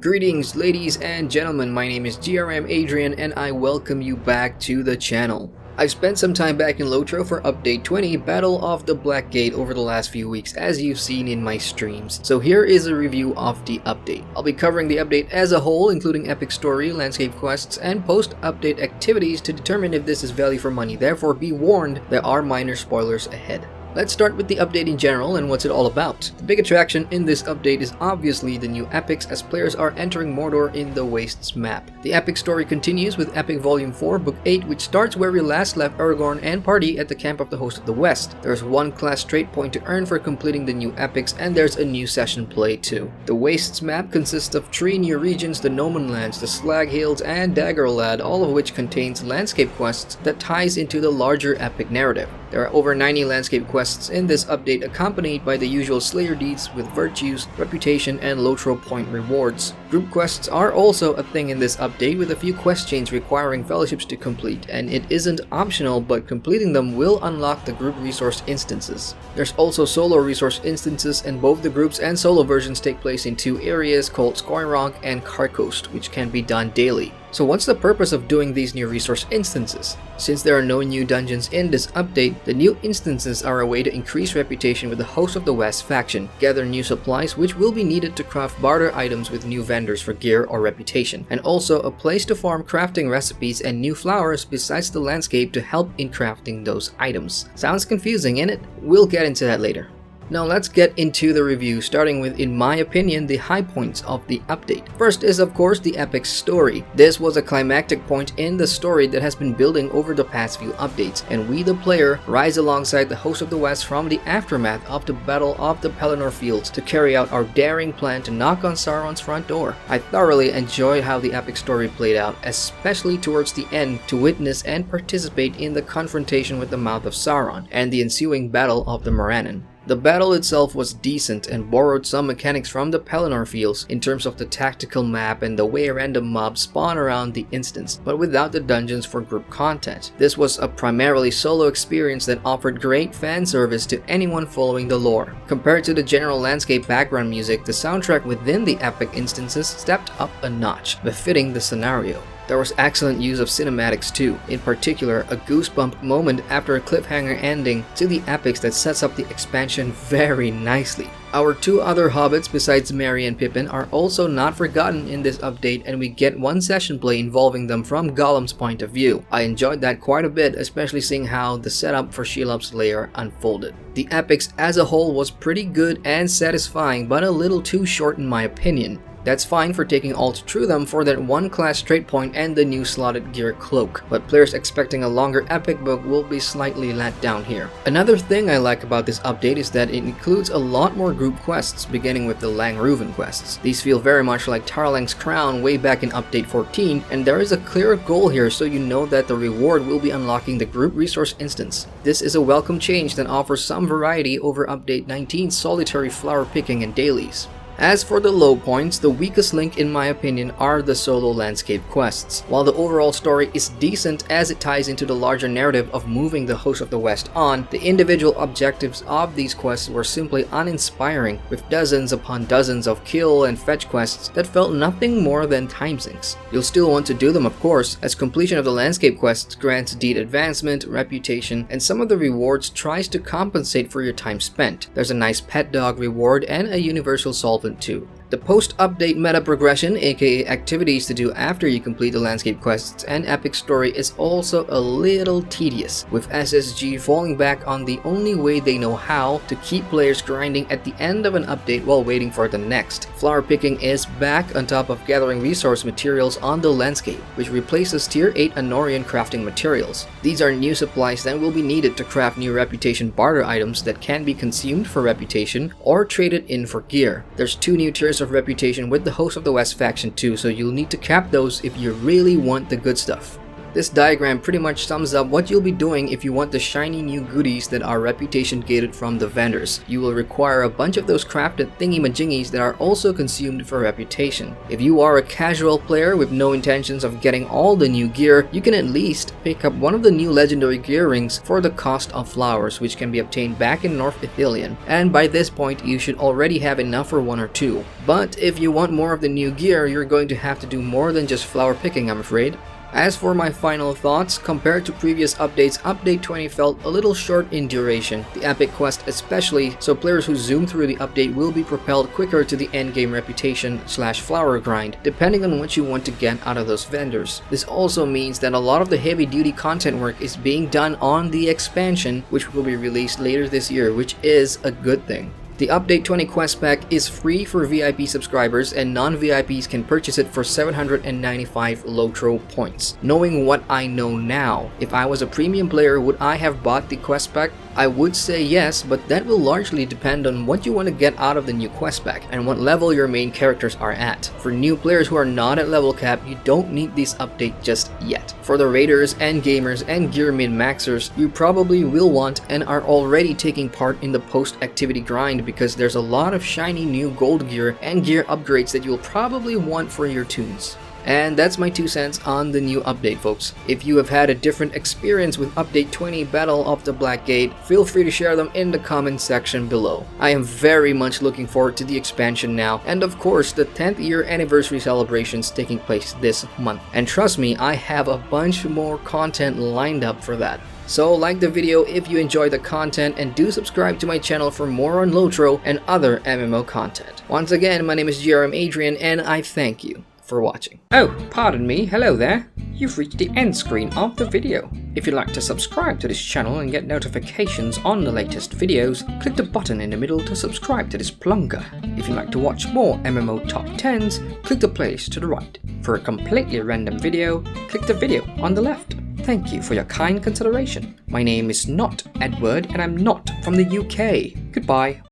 Greetings ladies and gentlemen, my name is GRM Adrian and I welcome you back to the channel. I've spent some time back in LOTRO for update 20 Battle of the Black Gate over the last few weeks as you've seen in my streams. So here is a review of the update. I'll be covering the update as a whole, including epic story, landscape quests, and post-update activities to determine if this is value for money. Therefore be warned, there are minor spoilers ahead. Let's start with the update in general and what's it all about. The big attraction in this update is obviously the new epics as players are entering Mordor in the Wastes map. The epic story continues with Epic Volume 4 Book 8, which starts where we last left Aragorn and party at the camp of the Host of the West. There's one class trait point to earn for completing the new epics, and there's a new session play too. The Wastes map consists of 3 new regions, the Noman Lands, the Slag Hills, and Daggerlad, all of which contains landscape quests that ties into the larger epic narrative. There are over 90 landscape quests in this update, accompanied by the usual Slayer deeds with virtues, reputation, and LOTRO point rewards. Group quests are also a thing in this update, with a few quest chains requiring fellowships to complete, and it isn't optional, but completing them will unlock the group resource instances. There's also solo resource instances, and both the groups and solo versions take place in 2 areas called Scoironk and Carcoast, which can be done daily. So what's the purpose of doing these new resource instances? Since there are no new dungeons in this update, the new instances are a way to increase reputation with the Host of the West faction, gather new supplies which will be needed to craft barter items with new vendors for gear or reputation, and also a place to farm crafting recipes and new flowers besides the landscape to help in crafting those items. Sounds confusing, innit? We'll get into that later. Now let's get into the review, starting with, in my opinion, the high points of the update. First is of course the epic story. This was a climactic point in the story that has been building over the past few updates, and we the player rise alongside the Host of the West from the aftermath of the Battle of the Pelennor Fields to carry out our daring plan to knock on Sauron's front door. I thoroughly enjoyed how the epic story played out, especially towards the end, to witness and participate in the confrontation with the Mouth of Sauron and the ensuing Battle of the Morannon. The battle itself was decent and borrowed some mechanics from the Pelennor Fields in terms of the tactical map and the way random mobs spawn around the instance, but without the dungeons for group content. This was a primarily solo experience that offered great fan service to anyone following the lore. Compared to the general landscape background music, the soundtrack within the epic instances stepped up a notch, befitting the scenario. There was excellent use of cinematics too, in particular a goosebump moment after a cliffhanger ending to the epics that sets up the expansion very nicely. Our 2 other hobbits besides Merry and Pippin are also not forgotten in this update, and we get one session play involving them from Gollum's point of view. I enjoyed that quite a bit, especially seeing how the setup for Shelob's lair unfolded. The epics as a whole was pretty good and satisfying, but a little too short in my opinion. That's fine for taking all through them for that one class trait point and the new slotted gear cloak, but players expecting a longer epic book will be slightly let down here. Another thing I like about this update is that it includes a lot more group quests, beginning with the Langruven quests. These feel very much like Tarlang's Crown way back in update 14, and there is a clear goal here, so you know that the reward will be unlocking the group resource instance. This is a welcome change that offers some variety over update 19's solitary flower picking and dailies. As for the low points, the weakest link in my opinion are the solo landscape quests. While the overall story is decent as it ties into the larger narrative of moving the Host of the West on, the individual objectives of these quests were simply uninspiring, with dozens upon dozens of kill and fetch quests that felt nothing more than time sinks. You'll still want to do them of course, as completion of the landscape quests grants deed advancement, reputation, and some of the rewards tries to compensate for your time spent. There's a nice pet dog reward and a universal solvent too. The post-update meta progression, aka activities to do after you complete the landscape quests and epic story, is also a little tedious, with SSG falling back on the only way they know how to keep players grinding at the end of an update while waiting for the next. Flower picking is back on top of gathering resource materials on the landscape, which replaces tier 8 Anorian crafting materials. These are new supplies that will be needed to craft new reputation barter items that can be consumed for reputation or traded in for gear. There's 2 new tiers of reputation with the Host of the West faction too, so you'll need to cap those if you really want the good stuff. This diagram pretty much sums up what you'll be doing if you want the shiny new goodies that are reputation gated from the vendors. You will require a bunch of those crafted thingy-majingies that are also consumed for reputation. If you are a casual player with no intentions of getting all the new gear, you can at least pick up one of the new legendary gear rings for the cost of flowers, which can be obtained back in North Ithilien, and by this point you should already have enough for one or two. But if you want more of the new gear, you're going to have to do more than just flower picking, I'm afraid. As for my final thoughts, compared to previous updates, Update 20 felt a little short in duration, the epic quest especially, so players who zoom through the update will be propelled quicker to the endgame reputation/flower grind, depending on what you want to get out of those vendors. This also means that a lot of the heavy-duty content work is being done on the expansion, which will be released later this year, which is a good thing. The Update 20 quest pack is free for VIP subscribers, and non-VIPs can purchase it for 795 LOTRO points. Knowing what I know now, if I was a premium player, would I have bought the quest pack? I would say yes, but that will largely depend on what you want to get out of the new quest pack and what level your main characters are at. For new players who are not at level cap, you don't need this update just yet. For the raiders and gamers and gear min-maxers, you probably will want and are already taking part in the post-activity grind because there's a lot of shiny new gold gear and gear upgrades that you'll probably want for your tunes. And that's my 2 cents on the new update, folks. If you have had a different experience with Update 20 Battle of the Black Gate, feel free to share them in the comment section below. I am very much looking forward to the expansion now, and of course the 10th year anniversary celebrations taking place this month. And trust me, I have a bunch more content lined up for that. So like the video if you enjoy the content, and do subscribe to my channel for more on LOTRO and other MMO content. Once again, my name is GRM Adrian, and I thank you for watching. Oh, pardon me, hello there. You've reached the end screen of the video. If you'd like to subscribe to this channel and get notifications on the latest videos, click the button in the middle to subscribe to this plunker. If you'd like to watch more MMO top 10s, click the playlist to the right. For a completely random video, click the video on the left. Thank you for your kind consideration. My name is not Edward, and I'm not from the UK. Goodbye.